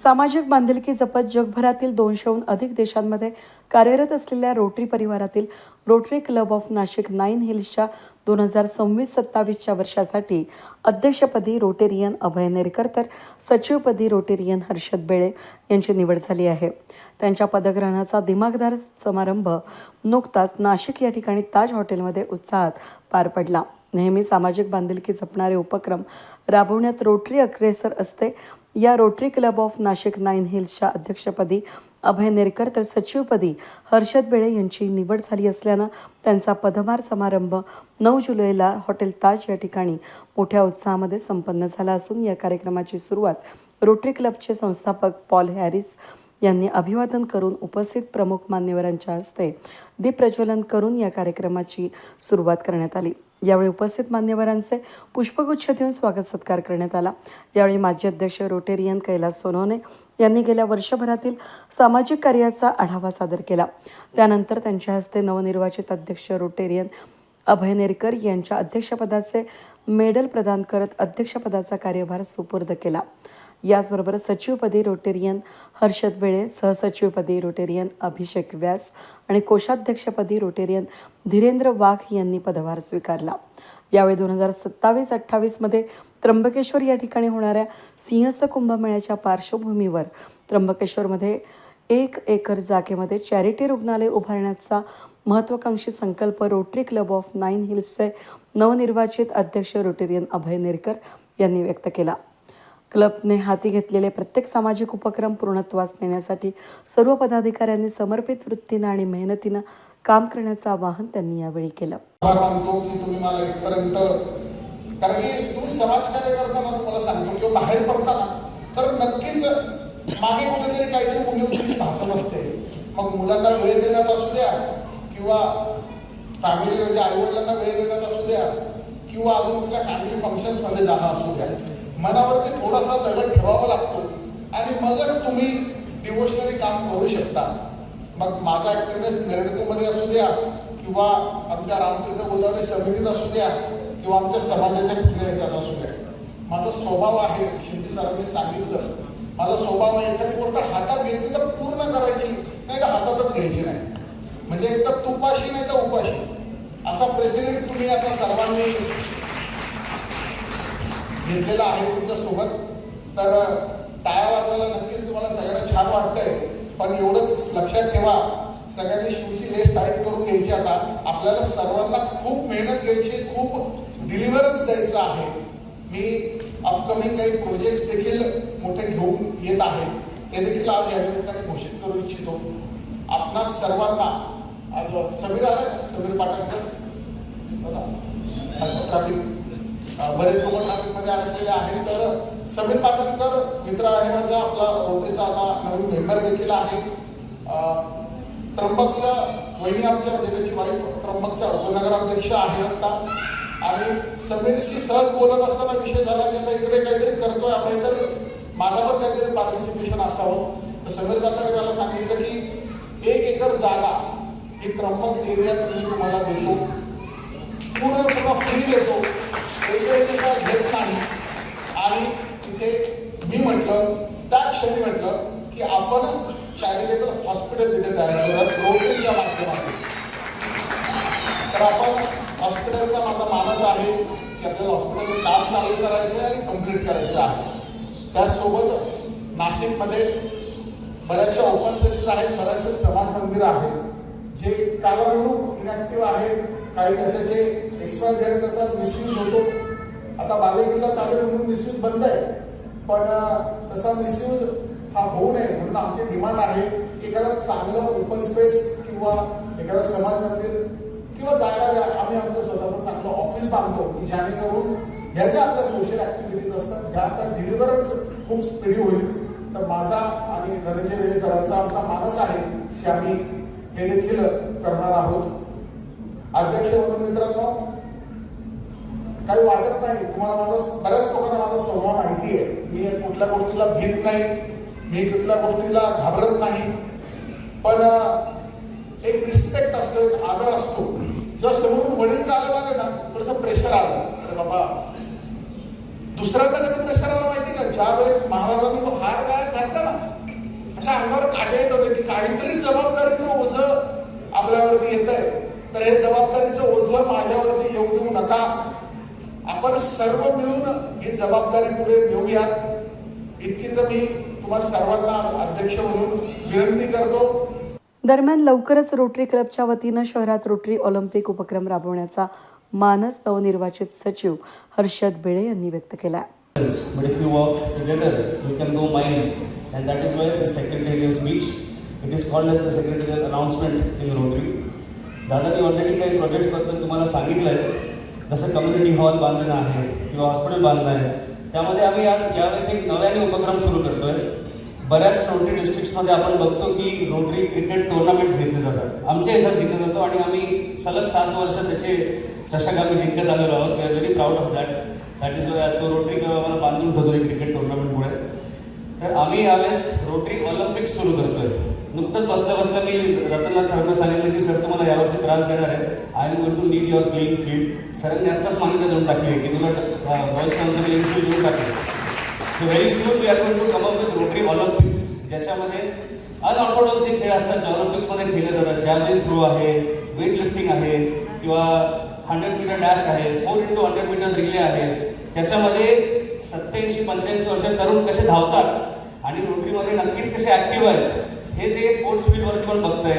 सामाजिक बांधिलकी जपत जगभरातील 200हून अधिक देशांमध्ये कार्यरत असलेल्या रोटरी परिवारातील रोटरी क्लब ऑफ नाशिक 9 हिल्सच्या 2026-27च्या वर्षासाठी अध्यक्षपदी रोटेरियन अभय नेरकर तर सचिवपदी रोटेरियन हर्षद बेळे यांची निवड झाली आहे. त्यांच्या पदग्रहणाचा दिमागदार समारंभ नुकताच नाशिक या ठिकाणी ताज हॉटेलमध्ये उत्साहात पार पडला. नेहमी सामाजिक बांधिलकी जपणारे उपक्रम राबवण्यात रोटरी अग्रेसर असते. या रोटरी क्लब ऑफ नाशिक 9 हिल्सच्या अध्यक्षपदी अभय नेरकर तर सचिवपदी हर्षद बेळे यांची निवड झाली असल्यानं त्यांचा पदभार समारंभ 9 जुलैला हॉटेल ताज या ठिकाणी मोठ्या उत्साहामध्ये संपन्न झाला असून या कार्यक्रमाची सुरुवात रोटरी क्लबचे संस्थापक पॉल हॅरिस यांनी अभिवादन करून उपस्थित प्रमुख मान्यवरांच्या हस्ते दीप प्रज्वलन करून या कार्यक्रमाची सुरुवात करण्यात आली. यावेळी उपस्थित मान्यवरांचे पुष्पगुच्छ देऊन स्वागत सत्कार करण्यात आला. यावेळी माजी अध्यक्ष रोटेरियन कैलास सोनवणे यांनी गेल्या वर्षभरातील सामाजिक कार्याचा आढावा सादर केला. त्यानंतर त्यांच्या हस्ते नवनिर्वाचित अध्यक्ष रोटेरियन अभय नेरकर यांच्या अध्यक्षपदाचे मेडल प्रदान करत अध्यक्षपदाचा कार्यभार सुपूर्द केला. याचबरोबर सचिवपदी रोटेरियन हर्षद बेळे, सहसचिवपदी रोटेरियन अभिषेक व्यास आणि कोषाध्यक्षपदी रोटेरियन धीरेंद्र वाघ यांनी पदभार स्वीकारला. यावेळी 2027-28 मध्ये त्र्यंबकेश्वर या ठिकाणी होणाऱ्या सिंहस्थ कुंभमेळ्याच्या पार्श्वभूमीवर त्र्यंबकेश्वरमध्ये 1 एकर जागेमध्ये चॅरिटी रुग्णालय उभारण्याचा महत्त्वाकांक्षी संकल्प रोटरी क्लब ऑफ 9 हिल्सचे नवनिर्वाचित अध्यक्ष रोटेरियन अभय नेरकर यांनी व्यक्त केला. क्लबने हाती घेतलेले प्रत्येक सामाजिक उपक्रम पूर्णत्वास नेण्यासाठी सर्व पदाधिकाऱ्यांनी समर्पित वृत्तीनं आणि मेहनतीनं काम करण्याचं आवाहन त्यांनी यावेळी केलं. आभार मानतो की तुम्ही मला इथपर्यंत, कारण की तुम्ही समाजकार्य करताना तुम्हाला सांगतो किंवा बाहेर पडताना तर नक्कीच मागे कुठेतरी काहीतरी उणीव भासत असते. मग मुलांना वेळ देण्यात असू द्या किंवा फॅमिली म्हणजे आईवडिलांना वेळ देण्यात असू द्या किंवा अजून कुठल्या फॅमिली फंक्शन्समध्ये जाणं असू द्या, मनावरती थोडासा दगड ठेवावा लागतो आणि मगच तुम्ही डिवोशनली काम करू शकता. मग माझा ॲक्टिव्हनेस निर्णयमध्ये असू द्या किंवा आमच्या रामतीर्थ गोदावरी समितीत असू द्या किंवा आमच्या समाजाच्या कुठल्या याच्यात असू द्या, माझा स्वभाव आहे, शिंपी सरांनी सांगितलं, माझा स्वभाव आहे एखादी गोष्ट हातात घेतली तर पूर्ण करायची, नाही तर हातातच घ्यायची नाही. म्हणजे एक तर तुपाशी नाही तर उपाशी असा प्रेसिडेंट तुम्ही आता सर्वांनी घेतलेला आहे तुमच्यासोबत. तर टाळ्या वाजवायला नक्कीच तुम्हाला सगळ्यांना छान वाटतंय, पण एवढंच लक्षात ठेवा, सगळ्यांनी शूची लेस टाईट करून घ्यायची. आता आपल्याला सर्वांना खूप मेहनत घ्यायची, खूप डिलिव्हरन्स द्यायचं आहे. मी अपकमिंग काही प्रोजेक्ट्स देखील मोठे घेऊन येत आहे, ते देखील आज या निमित्ताने घोषित करू इच्छितो. आपणा सर्वांना आज समीर आला, समीर पाटणकर आज ट्रॅफिक बरेच लोक ट्रॅफिकमध्ये अडकलेले आहेत. तर समीर पाटणकर मित्र आहे माझा, आपला रोटरीचा आता नवीन मेंबर देखील आहे. त्र्यंबकच्या वहिनी आमच्या म्हणजे त्याची वाईफ त्र्यंबकच्या उपनगराध्यक्ष आहेत आता. आणि समीरशी सहज बोलत असताना विषय झाला की आता इकडे काहीतरी करतोय आपण, तर माझा पण काहीतरी पार्टिसिपेशन असावं. तर समीर दाताने मला सांगितलं की 1 एकर जागा ही त्र्यंबक एरियात मी तुम्हाला देतो, पूर्ण फ्री देतो, एकही रुपया घेत नाही. आणि तिथे मी म्हटलं, त्या क्षणी म्हटलं की आपण चॅरिटेबल हॉस्पिटल तिथे तयार करत रोटरीच्या माध्यमातून. तर आपण हॉस्पिटलचा माझा मानस आहे की आपल्याला हॉस्पिटलचं काम चालू करायचं आहे आणि कम्प्लीट करायचं आहे. त्याचसोबत नाशिकमध्ये बऱ्याचशा ओपन स्पेसेस आहेत, बऱ्याचशा समाज मंदिर आहेत जे कालानुरूप इनॅक्टिव्ह आहेत. काही कशाचे XYZ त्याचा मिसयूज होतो. आता बालेकिल्ला चालू आहे म्हणून मिसयूज बंद आहे, पण तसा मिसयूज हा होऊ नये म्हणून आमची डिमांड आहे की एखादा चांगलं ओपन स्पेस किंवा एखादा समाज मंदिर किंवा जागा द्या. आम्ही आमचं स्वतःचं चांगलं ऑफिस बांधतो की जेणेकरून ह्या ज्या आपल्या सोशल ॲक्टिव्हिटीज असतात ह्या आता डिलिव्हरन्स खूप स्पीडी होईल. तर माझा आणि धनंजय वेळे सरांचा आमचा मानस आहे की आम्ही हे देखील करणार आहोत. अध्यक्ष म्हणून मित्रांनो काही वाटत नाही, तुम्हाला माझा बऱ्याच लोकांना माझा स्वभाव माहिती आहे. मी कुठल्या गोष्टीला भीत नाही, मी कुठल्या गोष्टीला घाबरत नाही, पण एक रिस्पेक्ट असतो, एक आदर असतो. जेव्हा समोरून वडील चालत आले ना थोडंसं प्रेशर आलं, तर बाबा दुसऱ्यांदा कधी प्रेशर आला माहिती का, ज्या वेळेस महाराजांनी तो हार गळ्यात घातला ना अशा अंगावर काटे येत होते की काहीतरी जबाबदारीचं ओझं आपल्यावरती येत आहे, तर हे जबाबदारीचं ओझं माझ्यावरती येऊ देऊ नका. आपण सर्व मिळून ही जबाबदारी पुढे नेऊयात, इतकीच मी तुम्हा सर्वांना अध्यक्ष म्हणून विनंती करतो. दरम्यान लवकरच रोटरी क्लबच्या वतीनं शहरात रोटरी ऑलिम्पिक उपक्रम राबवण्याचा मानस नवनिर्वाचित सचिव हर्षद बेळे यांनी व्यक्त केला. But if you work together, you can go miles, and that is why the secretarial speech, it is called as the secretarial announcement in Rotary. दादानी ऑलरेडी काही प्रोजेक्ट्सबद्दल तुम्हाला सांगितलं आहे, जसं कम्युनिटी हॉल बांधणं आहे किंवा हॉस्पिटल बांधणं आहे. त्यामध्ये आम्ही आज यावेळेस एक नव्याने उपक्रम सुरू करतो आहे. बऱ्याच रोटरी डिस्ट्रिक्ट्समध्ये आपण बघतो की रोटरी क्रिकेट टुर्नामेंट्स घेतले जातात, आमच्या ह्याच्यात घेतलं जातो आणि आम्ही सलग 7 वर्ष त्याचे चषक आम्ही जिंकत आलेलो आहोत. We are very proud of that. That is तो रोटरी क्लब आम्हाला बांधून ठेवतो क्रिकेट टुर्नामेंटमुळे. तर आम्ही यावेळेस रोटरी ऑलिम्पिक्स सुरू करतोय. नुकतंच बसल्या मी रतनलाल सरांना सांगितलं की सर तुम्हाला यावर्षी त्रास देणार आहे, I am going to need your playing field. सरांनी आत्ताच मान्यता देऊन टाकली आहे की तुला बॉईज टाउनचं प्लेइंग फील्ड देऊन टाकलं. So very soon we are going to come up with Rotary Olympics, ज्याच्यामध्ये अनऑर्थोडॉक्स जे खेळ असतात जे ऑलिम्पिक्समध्ये खेळले जातात, जॅव्हलिन थ्रो आहे, वेट लिफ्टिंग आहे किंवा 100 मीटर डॅश आहे, 4x100 मीटर्स रिले आहे. त्याच्यामध्ये 87-85 वर्ष तरुण कसे धावतात आणि रोटरीमध्ये नक्कीच कसे ॲक्टिव्ह आहेत हे ते स्पोर्ट्स फील्डवरती पण बघताय.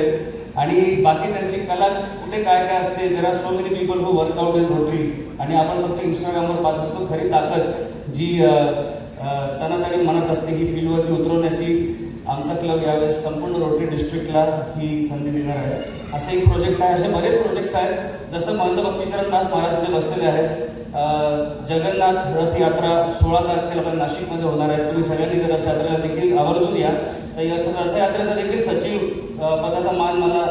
आणि बाकी त्यांची कला कुठे काय काय असते. There are so many people who workout in rotary, आणि आपण फक्त इंस्टाग्रामवर पाहत असतो. खरी ताकद जी तनात आणि मनात असते ही फील्डवरती उतरवण्याची आमचा क्लब यावेळेस संपूर्ण रोटरी डिस्ट्रिक्टला ही संधी देणार आहे. असे एक प्रोजेक्ट आहे, असे बरेच प्रोजेक्ट्स आहेत. जसं महंत भक्तीचरण दास महाराज इथे बसलेले आहेत. जगन्नाथ रथयात्रा 16 तारखेला पण नाशिकमध्ये होणार आहे. तुम्ही सगळ्यांनी त्या रथयात्रेला देखील आवर्जून या. तर या रथयात्रेचा देखील सचिव पदाचा मान मला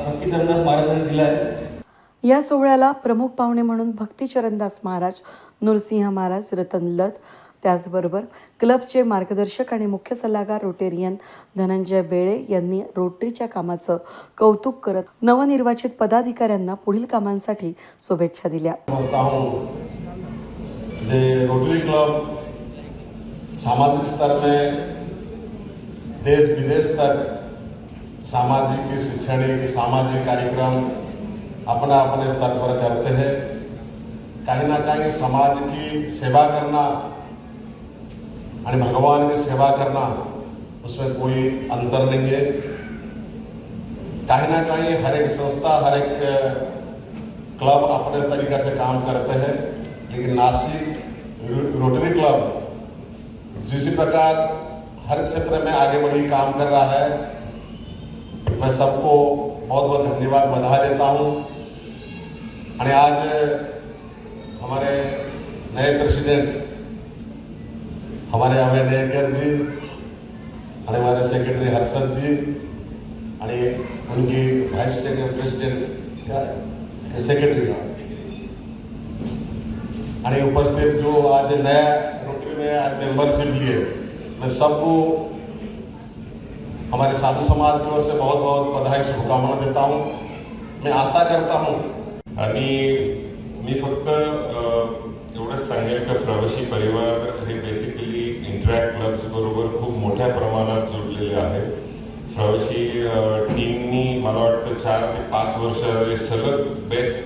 भक्तीचरणदास महाराजांनी दिला आहे. या सोहळ्याला प्रमुख पाहुणे म्हणून भक्तीचरणदास महाराज, नृसिंह महाराज, रतन लत, त्याचबरोबर क्लबचे मार्गदर्शक आणि मुख्य सल्लागार रोटेरियन धनंजय बेळे यांनी रोटरीच्या कामाचं कौतुक करत नवनिर्वाचित पदाधिकाऱ्यांना पुढील कामांसाठी शुभेच्छा दिल्या. जे रोटरी क्लब सामाजिक स्तर में देश विदेश तक सामाजिक शैक्षणिक सामाजिक कार्यक्रम अपना अपने स्तर पर करते हैं. कहीं ना कहीं समाज की सेवा करना और भगवान की सेवा करना उसमें कोई अंतर नहीं है. कहीं ना कहीं हर एक संस्था हर एक क्लब अपने तरीक़े से काम करते हैं, लेकिन नासिक रोटरी क्लब जिस प्रकार हर क्षेत्र में आगे बढ़ी काम कर रहा है, मैं सबको बहुत बहुत धन्यवाद बधाई देता हूँ. और आज हमारे नए प्रेसिडेंट हमारे अभय नेकर जी और हमारे सेक्रेटरी हर्षद जी और उनकी वाइस प्रेसिडेंट क्या सेक्रेटरी और उपस्थित जो आज नया रोटरी में आज मेंबरशिप लिए, मैं सबको हमारे साधु समाज की ओर से बहुत बहुत बधाई शुभकामना देता हूँ. मैं आशा करता हूँ आणि मी फक्त एवढंच सांगेल की प्रवासी परिवार हे बेसिकली इंटरॅक्ट क्लब्स बरोबर खूप मोठ्या प्रमाणात जोडलेले आहे. प्रवासी टीमनी मला वाटतं 4 ते 5 वर्ष सलग बेस्ट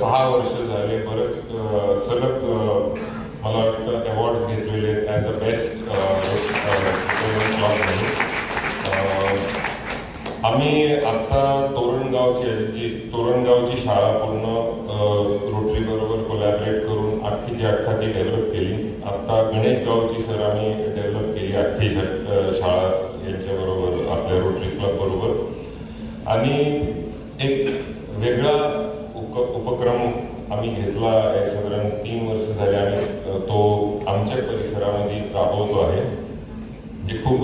6 वर्ष झाले बरंच सलग मला वाटतं अवॉर्ड्स घेतलेले आहेत ॲज अ बेस्ट क्लब म्हणून. आम्ही आत्ता तोरणगावची शाळा पूर्ण रोटरी बरोबर कोलॅबरेट करून अख्खीची ती डेव्हलप केली. आत्ता गणेशगावची सर आम्ही डेव्हलप केली अख्खी शाळा यांच्याबरोबर आपल्या रोटरी क्लब बरोबर. आणि एक वेगळा उपक्रम आम्ही घेतला आहे. साधारण 3 वर्ष झाले आम्ही तो आमच्या परिसरामध्ये राबवतो आहे, जे खूप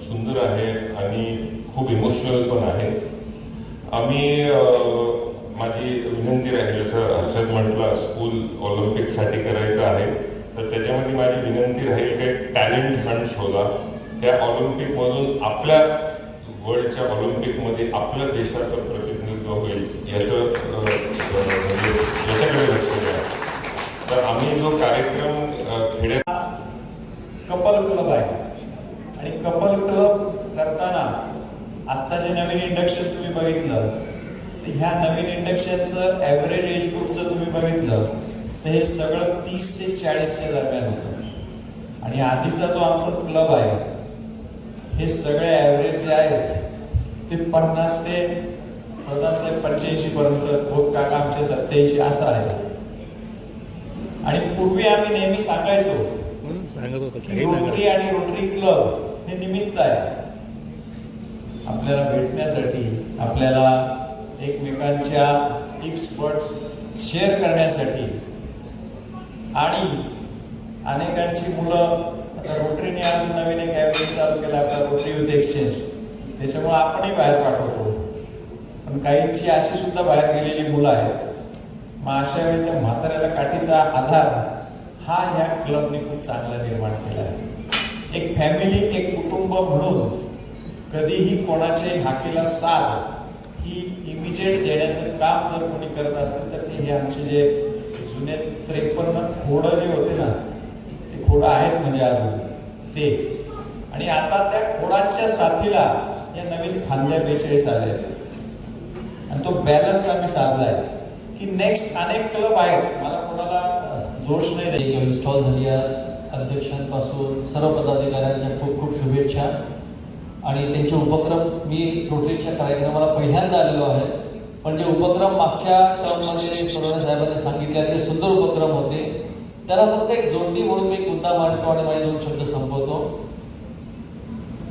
सुंदर आहे आणि खूप इमोशनल पण आहे. आम्ही माझी विनंती राहील, असं हर्षद म्हटलं स्कूल ऑलिम्पिकसाठी करायचं आहे, तर त्याच्यामध्ये माझी विनंती राहील की टॅलेंट हंट शोधा. त्या ऑलिम्पिकमधून आपल्या वर्ल्डच्या ऑलिम्पिकमध्ये आपल्या देशाचं प्रतिनिधित्व होईल याचं म्हणजे याच्याकडे लक्ष द्या. तर आम्ही जो कार्यक्रम खेड्यात कपल क्लब आहे आणि कपल क्लब करताना आत्ता जे नवीन इंडक्शन तुम्ही बघितलं तर ह्या नवीन इंडक्शनचं ॲव्हरेज एज ग्रुप जर तुम्ही बघितलं तर हे सगळं 30 ते 40च्या दरम्यान होतं आणि आधीचा जो आमचा क्लब आहे हे सगळे ॲव्हरेज जे आहेत ते 50 ते प्रधानसाहेब 85 पर्यंत, खोत काका आमचे 87 असं आहे. आणि पूर्वी आम्ही नेहमी सांगायचो की रोटरी आणि रोटरी क्लब हे निमित्त आहे आपल्याला भेटण्यासाठी, आपल्याला एकमेकांच्या टिप्स स्पॉट्स शेअर करण्यासाठी. आणि अनेकांची मुलं आता रोटरीने आम्ही नवीन एक ॲव्हरेज चालू केला आपला रोटरी युथ एक्सचेंज, त्याच्यामुळे आपणही बाहेर पाठवतो. पण काहींची अशी सुद्धा बाहेर गेलेली मुलं आहेत. मग अशा वेळी त्या म्हाताऱ्याला काठीचा आधार हा ह्या क्लबने खूप चांगला निर्माण केला आहे. एक फॅमिली, एक कुटुंब म्हणून कधीही कोणाच्याही हाकेला साथ ही इमिजिएट देण्याचं काम जर कोणी करत असेल तर ते हे आमचे जे जुने 53 खोडं जे होते ना, ते खोडं आहेत म्हणजे अजून ते. आणि आता त्या खोडांच्या साथीला या नवीन फांद्या 42 आल्या आहेत आणि तो बॅलन्स आम्ही साधलाय की नेक्स्ट अनेक क्लब आहेत. मला कोणाला दोष नाही इन्स्टॉल झाली. आज अध्यक्षांपासून सर्व पदाधिकाऱ्यांच्या खूप खूप शुभेच्छा. आणि त्यांचे उपक्रम, मी रोटरीच्या कार्यक्रमाला पहिल्यांदा आलेलो आहे, पण जे उपक्रम मागच्या टर्ममध्ये सोनवणे साहेबांनी सांगितले ते सुंदर उपक्रम होते. त्याला फक्त एक जोडणी म्हणून मी एक मुद्दा मांडतो आणि माझे 2 शब्द संपवतो.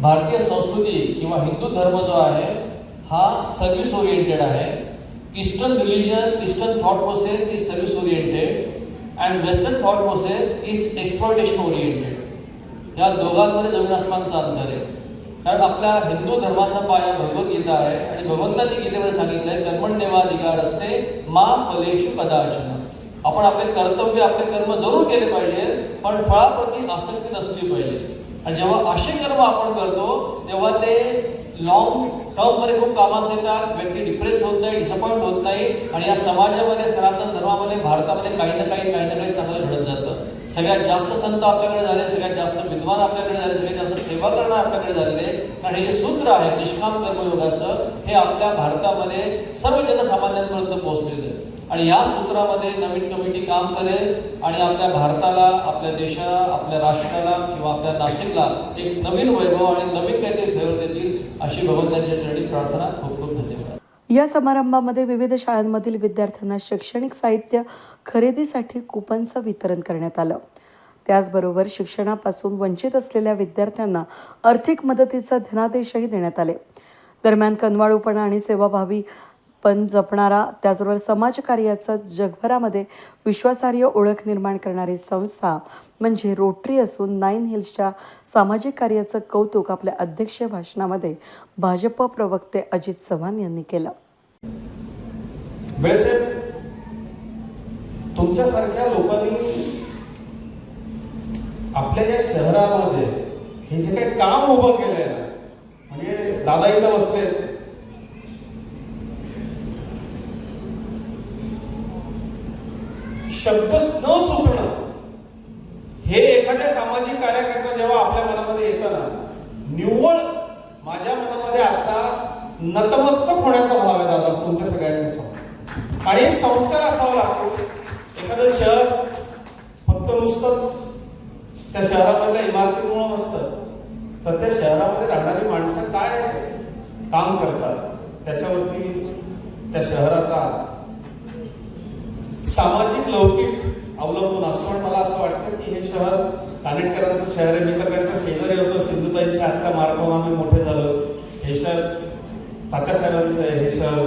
भारतीय संस्कृती किंवा हिंदू धर्म जो आहे हा सर्व्हिस ओरिएंटेड आहे. Eastern religion, eastern thought process is service oriented and western thought process is exploitation oriented. या दोघांमध्ये जमीन आसमानचं अंतर आहे. कारण आपल्या हिंदू धर्माचा पाया भगवद्गीता आहे आणि भगवंतांनी गीतेमध्ये सांगितलं आहे कर्मण्येवाधिकार असते मा फलेषु कदाचन. आपण आपले कर्तव्य, आपले कर्म जरूर केले पाहिजे, पण फळाप्रती आसक्ती नसली पाहिजे. आणि जेव्हा असे कर्म आपण करतो तेव्हा ते लॉंग टर्ममध्ये खूप कामास येतात. व्यक्ती डिप्रेस होत नाही, डिसअपॉइंट होत नाही. आणि या समाजामध्ये, सनातन धर्मामध्ये, भारतामध्ये काही ना काही चांगलं घडत जातं. सगळ्यात जास्त संत आपल्याकडे झाले, सगळ्यात जास्त विद्वान आपल्याकडे झाले, सगळ्यात जास्त सेवा करणं आपल्याकडे झालेले. कारण हे जे सूत्र आहे निष्काम कर्मयोगाचं, हे आपल्या भारतामध्ये सर्व जनसामान्यांपर्यंत पोहोचलेलं आहे. आणि या सूत्रामध्ये नवीन कमिटी काम करेल आणि आपल्या भारताला, आपल्या देशाला, आपल्या राष्ट्राला किंवा आपल्या नाशिकला एक नवीन वैभव आणि नवीन काहीतरी फेवर देतील अशी भगवंतांच्या चरणी प्रार्थना. खूप खूप धन्यवाद. या समारंभामध्ये विविध शाळांमधील विद्यार्थ्यांना शैक्षणिक साहित्य खरेदीसाठी कुपनचं वितरण करण्यात आलं. त्याचबरोबर शिक्षणापासून वंचित असलेल्या विद्यार्थ्यांना आर्थिक मदतीचा धनादेशही देण्यात आले. दरम्यान कनवाळूपणा आणि सेवाभावी पण जपणारा, त्याचबरोबर समाजकार्याचा जगभरामध्ये विश्वासार्ह ओळख निर्माण करणारी संस्था म्हणजे रोटरी असून 9 हिल्सच्या सामाजिक कार्याचं कौतुक आपल्या अध्यक्षीय भाषणामध्ये भाजप प्रवक्ते अजित चव्हाण यांनी केलं. बेळसेब, तुमच्यासारख्या लोकांनी आपल्या या शहरामध्ये हे जे काही काम उभं केलंय ना, म्हणजे दादा इथं बसले, शब्द न सुचणं हे एखाद्या सामाजिक कार्यकर्ता जेव्हा आपल्या मनामध्ये येतं ना, निव्वळ माझ्या मनामध्ये आता नतमस्तक होण्याचा भाव आहे दादा तुमच्या सगळ्यांच्या समोर. आणि एक संस्कार असावा लागतो. एखादं शहर फक्त नुसतंच त्या शहरामधल्या इमारतीमुळे नसतं, तर त्या शहरामध्ये राहणारी माणसं काय काम करतात त्याच्यावरती त्या शहराचा सामाजिक लौकिक अवलंबून असतो. आणि मला असं वाटतं की हे शहर कानेटकरांचं शहर आहे. मी तर त्यांचं शेजारी होतो. सिंधुताईंच्या हातचा मार पाहून आम्ही मोठे झालो. हे शहर तात्यासाहेबांचं आहे, हे शहर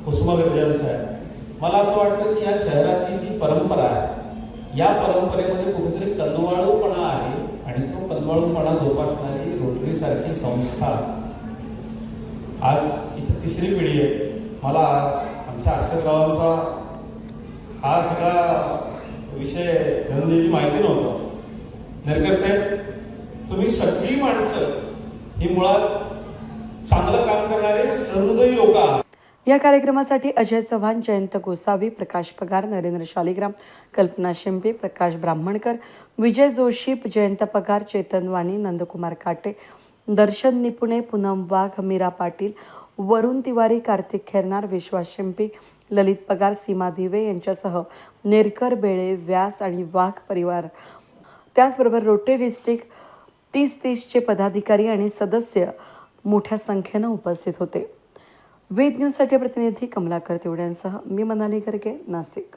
कुसुमाग्रजांचं आहे. मला असं वाटतं की या शहराची जी परंपरा आहे, या परंपरेमध्ये कुठेतरी कनवाळूपणा आहे आणि तो कनवाळूपणा जोपासणारी रोटरीसारखी संस्था आज इथं 3री पिढी आहे. मला आमच्या आशेगावांचा हा सगळा विषय धनंजयची माहिती नव्हता. नेरकर साहेब, तुम्ही सगळी माणसं ही मुळात चांगलं काम करणारे सहृदयी लोक आहात. या कार्यक्रमासाठी अजय चव्हाण, जयंत गोसावी, प्रकाश पगार, नरेंद्र शालिग्राम, कल्पना शिंपे, प्रकाश ब्राह्मणकर, विजय जोशी, जयंत पगार, चेतन वाणी, नंदकुमार काटे, दर्शन निपुणे, पूनम वाघ, मीरा पाटील, वरुण तिवारी, कार्तिक खेरनार, विश्वास शिंपी, ललित पगार, सीमा दिवे यांच्यासह नेरकर, बेळे, व्यास आणि वाघ परिवार, त्याचबरोबर रोटरी डिस्ट्रिक्ट 30-30चे पदाधिकारी आणि सदस्य मोठ्या संख्येनं उपस्थित होते. वेद न्यूजसाठी प्रतिनिधी कमलाकर तेवड्यांसह मी मनाली गर्गे, नाशिक.